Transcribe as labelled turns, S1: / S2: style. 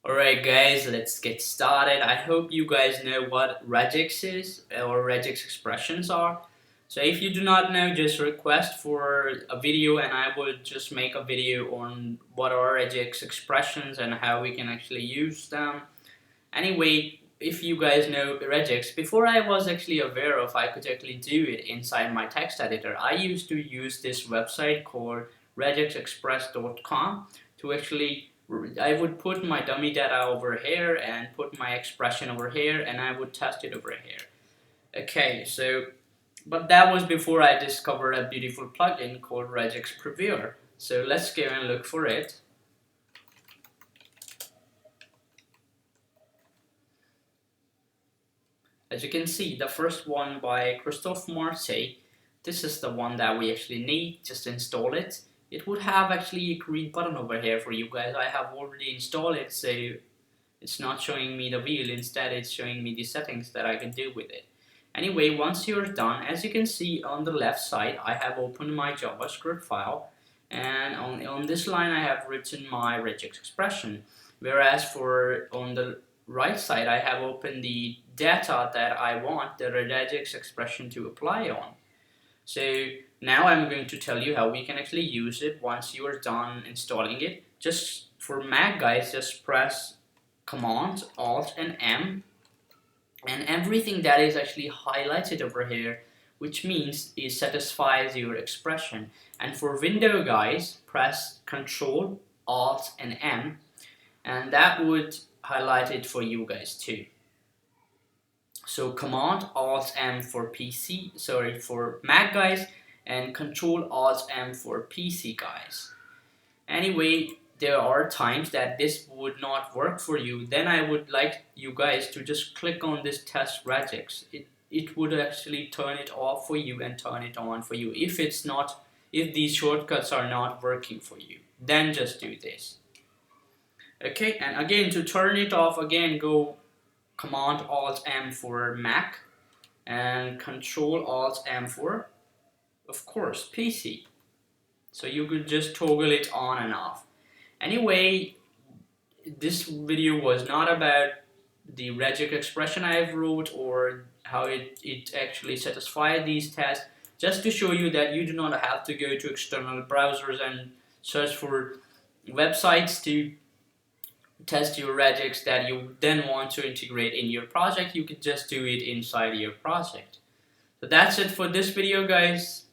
S1: Alright guys, let's get started. I hope you guys know what regex is or regex expressions are. So if you do not know, just request for a video and I will just make a video on what are regex expressions and how we can actually use them. Anyway, if you guys know regex, before I was actually aware of I could actually do it inside my text editor, I used to use this website called regexexpress.com to actually I would put my dummy data over here and put my expression over here and I would test it over here. Okay, so but that was before I discovered a beautiful plugin called Regex Previewer. So let's go and look for it. As you can see, the first one by Christophe Marseille, this is the one that we actually need. Just install it. It would have actually a green button over here for you guys. I have already installed it, so it's not showing me the wheel. Instead, it's showing me the settings that I can do with it. Anyway, once you're done, as you can see on the left side, I have opened my JavaScript file, and on this line I have written my regex expression. Whereas on the right side, I have opened the data that I want the regex expression to apply on. So now I'm going to tell you how we can actually use it once you are done installing it. Just for Mac guys, just press Command, Alt and M, and everything that is actually highlighted over here, which means it satisfies your expression. And for Window guys, press Control, Alt and M, and that would highlight it for you guys too. So Command Alt M for for Mac guys, and Control Alt M for PC guys. Anyway, there are times that this would not work for you. Then I would like you guys to just click on this test regex. It would actually turn it off for you and turn it on for you. If these shortcuts are not working for you, then just do this. Okay, and again, to turn it off, again go Command Alt M for Mac and Control Alt M for, of course, PC. So you could just toggle it on and off. Anyway, this video was not about the regex expression I wrote or how it actually satisfied these tests. Just to show you that you do not have to go to external browsers and search for websites to test your regex that you then want to integrate in your project. You can just do it inside your project. So that's it for this video guys.